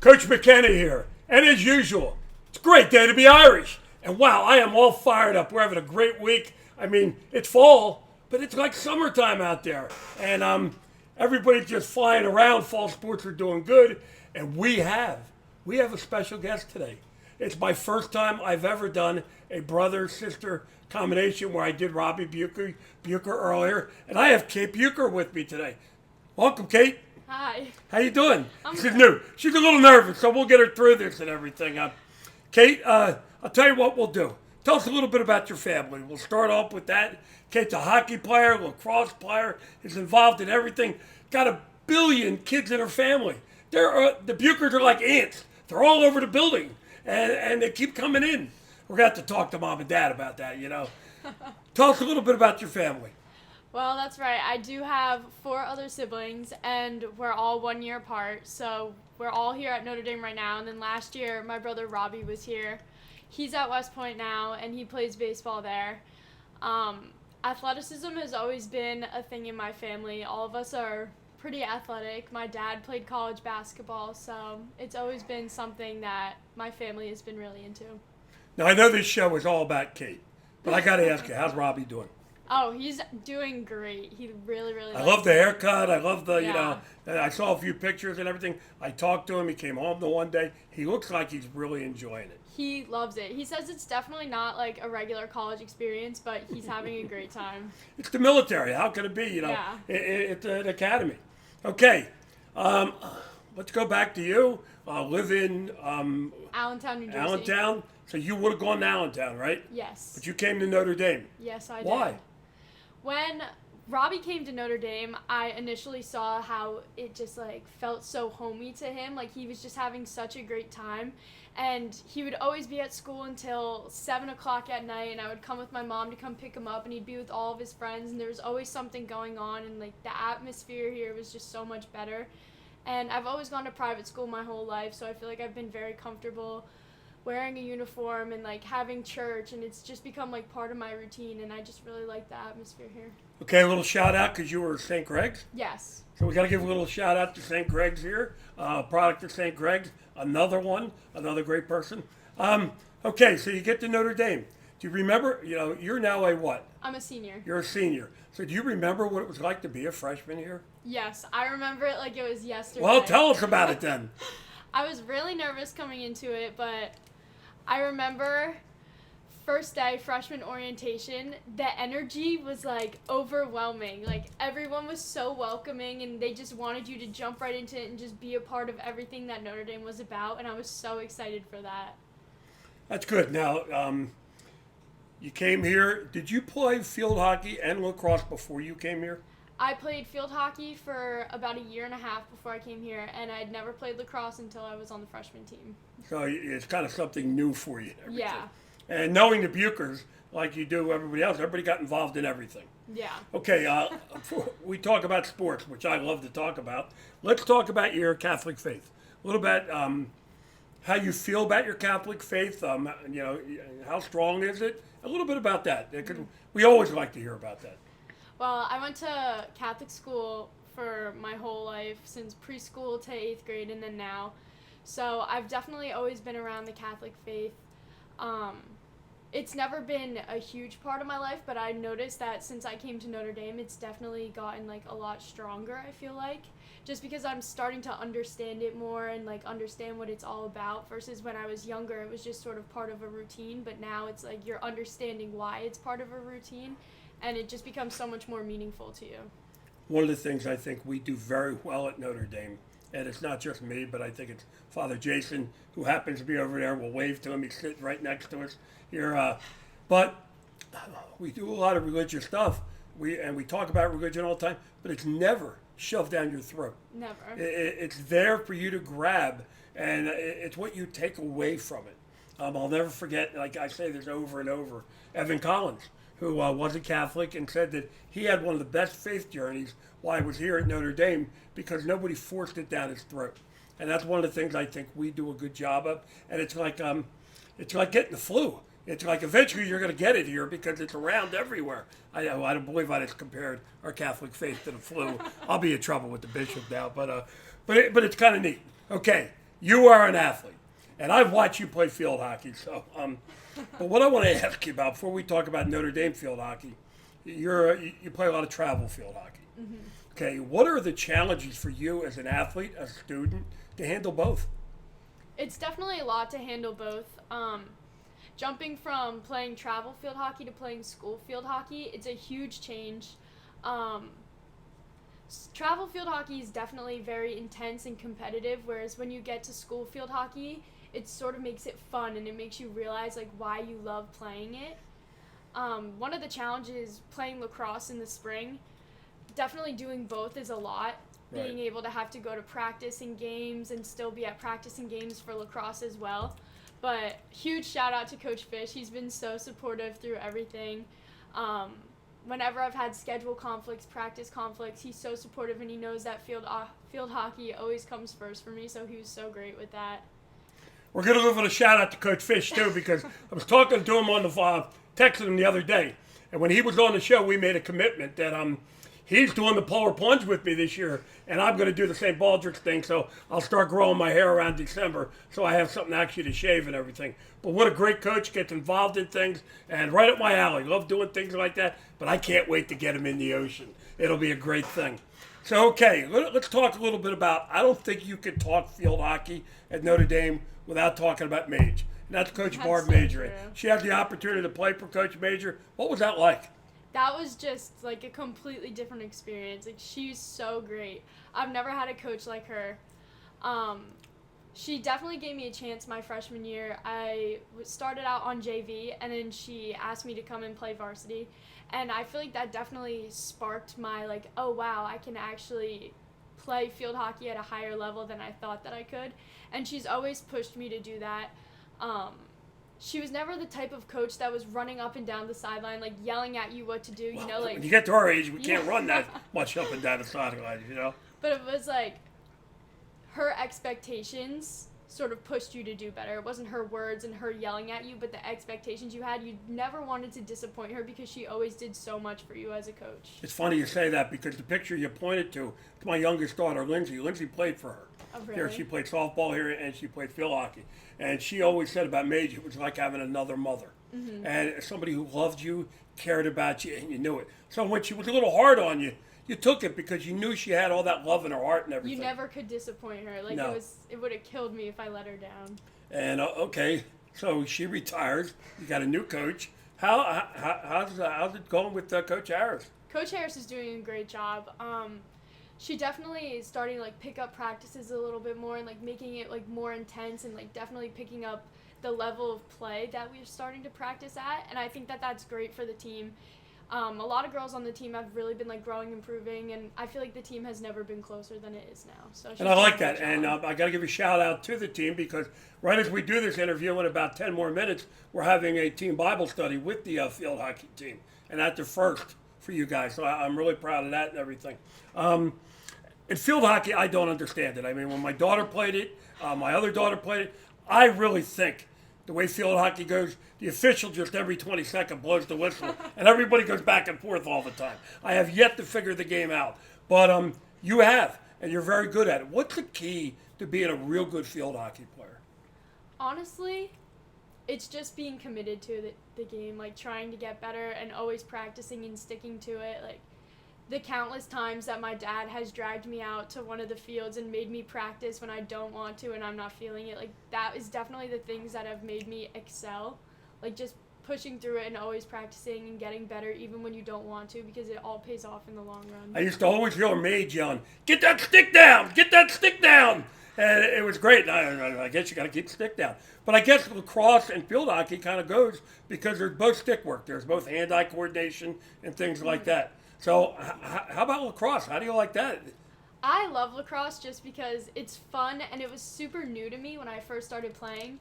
Coach McKenna here, and as usual, it's a great day to be Irish. And wow, I am all fired up. We're having a great week. I mean, it's fall, but it's like summertime out there. And everybody's just flying around. Fall sports are doing good. And we have a special guest today. It's my first time I've ever done a brother-sister combination where I did Robbie Buecker earlier. And I have Cate Buecker with me today. Welcome, Cate. Hi. How you doing? She's good. New. She's a little nervous, so we'll get her through this and everything. Cate, I'll tell you what we'll do. Tell us a little bit about your family. We'll start off with that. Kate's a hockey player, lacrosse player, is involved in everything. Got 1 billion kids in her family. The Bueckers are like ants. They're all over the building, and they keep coming in. We're going to have to talk to Mom and Dad about that, you know. Tell us a little bit about your family. Well, that's right. I do have 4 other siblings, and we're all 1 year apart. So we're all here at Notre Dame right now. And then last year, my brother Robbie was here. He's at West Point now, and he plays baseball there. Athleticism has always been a thing in my family. All of us are pretty athletic. My dad played college basketball, so it's always been something that my family has been really into. Now, I know this show is all about Cate, but I got to ask you, how's Robbie doing? Oh, he's doing great. He really I love the haircut. I love the, Yeah. I saw a few pictures and everything. I talked to him. He came home the one day. He looks like he's really enjoying it. He loves it. He says it's definitely not like a regular college experience, but he's having a great time. It's the military. How can it be, Yeah. It's an academy. Okay, let's go back to you. Live in Allentown, New Jersey. Allentown. So you would have gone to Allentown, right? Yes. But you came to Notre Dame. Yes, I did. Why? When Robbie came to Notre Dame, I initially saw how it just like felt so homey to him. Like he was just having such a great time. And he would always be at school until 7 o'clock at night, and I would come with my mom to come pick him up, and he'd be with all of his friends, and there was always something going on, and like the atmosphere here was just so much better. And I've always gone to private school my whole life, so I feel like I've been very comfortable wearing a uniform and like having church, and it's just become like part of my routine, and I just really like the atmosphere here. Okay, a little shout out because you were at St. Greg's. Yes. So we got to give a little shout out to St. Greg's here. Product of St. Greg's, another great person. Okay, so you get to Notre Dame. Do you remember, you're now a what? I'm a senior. You're a senior. So do you remember what it was like to be a freshman here? Yes, I remember it like it was yesterday. Well, tell us about it then. I was really nervous coming into it, but I remember first day freshman orientation, the energy was like overwhelming. Like everyone was so welcoming, and they just wanted you to jump right into it and just be a part of everything that Notre Dame was about, and I was so excited for that. That's good. Now, you came here. Did you play field hockey and lacrosse before you came here? I played field hockey for about 1.5 years before I came here, and I'd never played lacrosse until I was on the freshman team. So it's kind of something new for you. Yeah. And knowing the Bueckers, like you do everybody else, everybody got involved in everything. Yeah. Okay, we talk about sports, which I love to talk about. Let's talk about your Catholic faith. A little bit how you feel about your Catholic faith. How strong is it? A little bit about that. We always like to hear about that. Well, I went to Catholic school for my whole life, since preschool to 8th grade and then now. So I've definitely always been around the Catholic faith. It's never been a huge part of my life, but I noticed that since I came to Notre Dame, it's definitely gotten like a lot stronger, I feel like. Just because I'm starting to understand it more and like understand what it's all about, versus when I was younger, it was just sort of part of a routine, but now it's like you're understanding why it's part of a routine, and it just becomes so much more meaningful to you. One of the things I think we do very well at Notre Dame, and it's not just me, but I think it's Father Jason, who happens to be over there. We'll wave to him. He's sitting right next to us here. But we do a lot of religious stuff. We talk about religion all the time, but it's never shoved down your throat. Never. It's there for you to grab, and it's what you take away from it. I'll never forget, like I say this over and over, Evan Collins, who was a Catholic and said that he had one of the best faith journeys while he was here at Notre Dame because nobody forced it down his throat. And that's one of the things I think we do a good job of. And it's like getting the flu. It's like eventually you're going to get it here because it's around everywhere. I don't believe I just compared our Catholic faith to the flu. I'll be in trouble with the bishop now, but it's kind of neat. Okay, you are an athlete, and I've watched you play field hockey. So, but what I want to ask you about before we talk about Notre Dame field hockey, you play a lot of travel field hockey. Mm-hmm. Okay, what are the challenges for you as an athlete, as a student, to handle both? It's definitely a lot to handle both. Jumping from playing travel field hockey to playing school field hockey, it's a huge change. Travel field hockey is definitely very intense and competitive, whereas when you get to school field hockey, it sort of makes it fun and it makes you realize like why you love playing it. One of the challenges playing lacrosse in the spring, definitely doing both is a lot. Right. Being able to have to go to practice and games and still be at practice and games for lacrosse as well. But huge shout out to Coach Fish. He's been so supportive through everything. Whenever I've had schedule conflicts, practice conflicts, he's so supportive and he knows that field hockey always comes first for me, so he was so great with that. We're going to give it a shout out to Coach Fish too, because I was talking to him on the texting him the other day, and when he was on the show, we made a commitment that he's doing the polar plunge with me this year, and I'm going to do the St. Baldrick's thing, so I'll start growing my hair around December so I have something actually to shave and everything. But what a great coach, gets involved in things, and right up my alley. Love doing things like that, but I can't wait to get him in the ocean. It'll be a great thing. So, okay, let's talk a little bit about, I don't think you could talk field hockey at Notre Dame without talking about Mage. And that's Coach Barb so Major. true. She had the opportunity to play for Coach Major. What was that like? That was just like a completely different experience. Like, she's so great. I've never had a coach like her. She definitely gave me a chance my freshman year. I started out on JV, and then she asked me to come and play varsity. And I feel like that definitely sparked my, like, oh, wow, I can actually play field hockey at a higher level than I thought that I could. And she's always pushed me to do that. She was never the type of coach that was running up and down the sideline, like yelling at you what to do, you know, like. When you get to our age, we can't run that much up and down the sideline, you know. But it was like her expectations sort of pushed you to do better. It wasn't her words and her yelling at you, but the expectations you had. You never wanted to disappoint her because she always did so much for you as a coach. It's funny you say that because the picture you pointed to my youngest daughter, Lindsay. Lindsay played for her. Oh, really? Here, she played softball here, and she played field hockey. And she always said about Mage, it was like having another mother. Mm-hmm. And somebody who loved you, cared about you, and you knew it. So when she was a little hard on you, you took it because you knew she had all that love in her heart and everything. You never could disappoint her. Like, no. It would have killed me if I let her down. And, okay, so she retires. You got a new coach. How's it going with Coach Harris? Coach Harris is doing a great job. She definitely is starting to, like, pick up practices a little bit more and, like, making it, like, more intense and, like, definitely picking up the level of play that we're starting to practice at. And I think that that's great for the team. A lot of girls on the team have really been, like, growing, improving, and I feel like the team has never been closer than it is now. So and I like that. And I got to give a shout out to the team because right as we do this interview in about 10 more minutes, we're having a team Bible study with the field hockey team. And that's the first for you guys. So I'm really proud of that and everything. In field hockey, I don't understand it. I mean, when my daughter played it, my other daughter played it, I really think the way field hockey goes, the official just every 20 seconds blows the whistle, and everybody goes back and forth all the time. I have yet to figure the game out. But you have, and you're very good at it. What's the key to being a real good field hockey player? Honestly, it's just being committed to the game, like trying to get better and always practicing and sticking to it. Like, the countless times that my dad has dragged me out to one of the fields and made me practice when I don't want to and I'm not feeling it, like, that is definitely the things that have made me excel. Like, just pushing through it and always practicing and getting better even when you don't want to, because it all pays off in the long run. I used to always hear a Mage yelling, "Get that stick down! Get that stick down!" And it was great. I guess you got to keep the stick down. But I guess lacrosse and field hockey kind of goes because there's both stick work. There's both hand-eye coordination and things like that. So how about lacrosse? How do you like that? I love lacrosse just because it's fun and it was super new to me when I first started playing.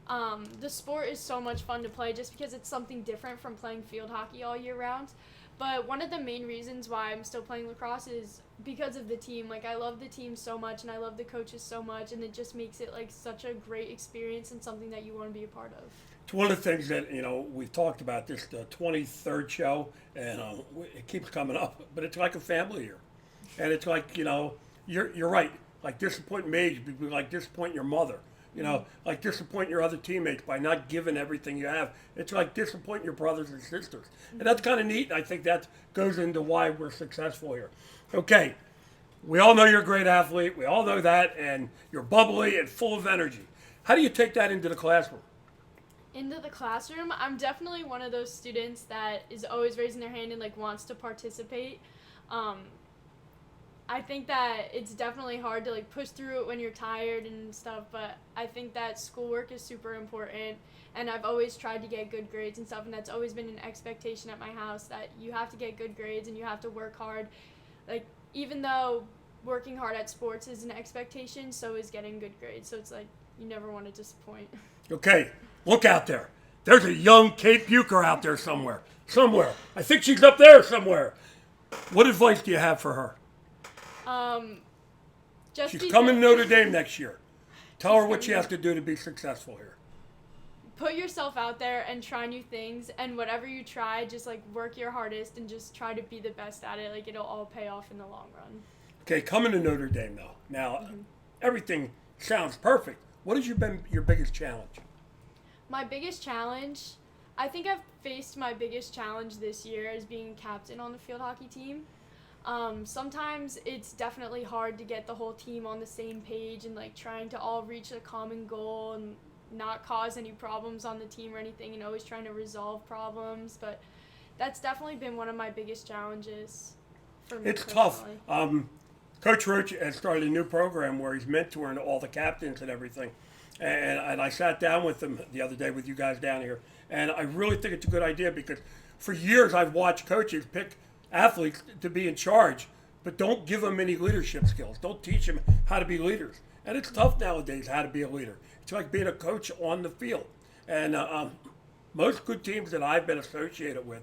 The sport is so much fun to play just because it's something different from playing field hockey all year round. But one of the main reasons why I'm still playing lacrosse is because of the team. Like, I love the team so much and I love the coaches so much, and it just makes it like such a great experience and something that you want to be a part of. It's one of the things that, we've talked about this, the 23rd show, and it keeps coming up, but it's like a family here. And it's like, you're right. like disappoint me, you'd be like disappoint your mother. You know, like disappoint your other teammates by not giving everything you have. It's like disappoint your brothers and sisters. And that's kind of neat. I think that goes into why we're successful here. Okay, we all know you're a great athlete. We all know that. And you're bubbly and full of energy. How do you take that into the classroom? Into the classroom, I'm definitely one of those students that is always raising their hand and like wants to participate. I think that it's definitely hard to like push through it when you're tired and stuff, but I think that schoolwork is super important, and I've always tried to get good grades and stuff, and that's always been an expectation at my house that you have to get good grades and you have to work hard. Like, even though working hard at sports is an expectation, so is getting good grades. So it's like you never want to disappoint. Okay, look out there. There's a young Cate Buecker out there somewhere. Somewhere. I think she's up there somewhere. What advice do you have for her? She's coming to Notre Dame next year. Tell her what she has to do to be successful here. Put yourself out there and try new things, and whatever you try, just like work your hardest and just try to be the best at it. Like, it'll all pay off in the long run. Okay, coming to Notre Dame though. Now, everything sounds perfect. What has been your biggest challenge? My biggest challenge, I think I've faced my biggest challenge this year as being captain on the field hockey team. Sometimes it's definitely hard to get the whole team on the same page and like trying to all reach a common goal and not cause any problems on the team or anything, and always trying to resolve problems. But that's definitely been one of my biggest challenges for me. It's tough. Coach Roach has started a new program where he's mentoring all the captains and everything. And I sat down with him the other day with you guys down here. And I really think it's a good idea because for years I've watched coaches pick athletes to be in charge, but don't give them any leadership skills. Don't teach them how to be leaders. And it's tough nowadays how to be a leader. It's like being a coach on the field. And most good teams that I've been associated with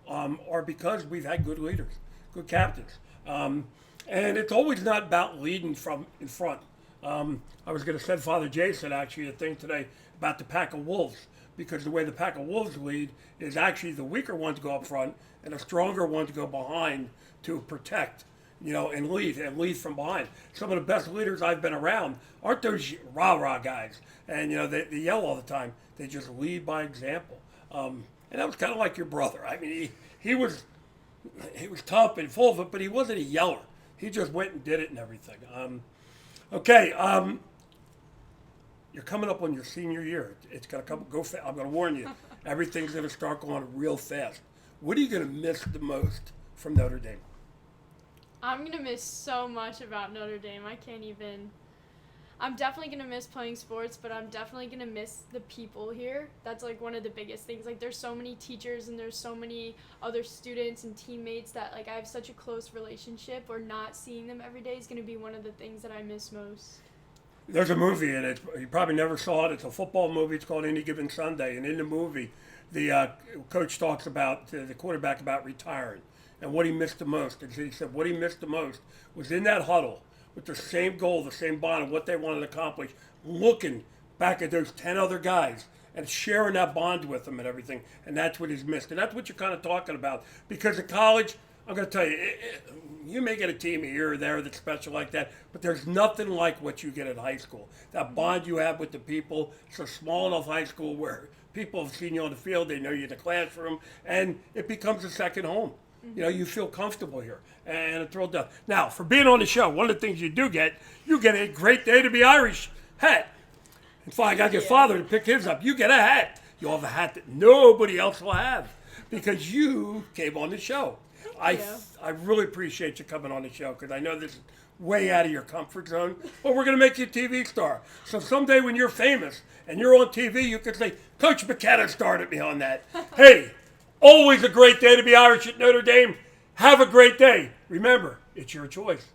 are because we've had good leaders, good captains. And it's always not about leading from in front. I was going to send Father Jason actually a thing today about the pack of wolves, because the way the pack of wolves lead is actually the weaker one to go up front and a stronger one to go behind to protect, and lead from behind. Some of the best leaders I've been around aren't those rah-rah guys, and they yell all the time. They just lead by example. And that was kind of like your brother. I mean, he was tough and full of it, but he wasn't a yeller. He just went and did it and everything. You're coming up on your senior year. It's going to go fast. I'm going to warn you. Everything's going to start going real fast. What are you going to miss the most from Notre Dame? I'm going to miss so much about Notre Dame. I'm definitely going to miss playing sports, but I'm definitely going to miss the people here. That's like one of the biggest things. Like, there's so many teachers and there's so many other students and teammates that like I have such a close relationship, or not seeing them every day is going to be one of the things that I miss most. There's a movie in it. You probably never saw it. It's a football movie. It's called Any Given Sunday. And in the movie, the coach talks about the quarterback about retiring and what he missed the most. And he said what he missed the most was in that huddle with the same goal, the same bond of what they wanted to accomplish, looking back at those 10 other guys and sharing that bond with them and everything. And that's what he's missed. And that's what you're kind of talking about. Because at college, I'm going to tell you, you may get a team here or there that's special like that, but there's nothing like what you get at high school. That bond you have with the people. It's a small enough high school where people have seen you on the field, they know you in the classroom, and it becomes a second home. You feel comfortable here and thrilled out. Now, for being on the show, one of the things you get a great day to be Irish hat. In fact, I got your father to pick his up. You get a hat. You'll have a hat that nobody else will have because you came on the show. I really appreciate you coming on the show because I know this is way out of your comfort zone, but we're going to make you a TV star. So someday when you're famous and you're on TV, you can say, Coach McKenna started me on that. Hey, always a great day to be Irish at Notre Dame. Have a great day. Remember, it's your choice.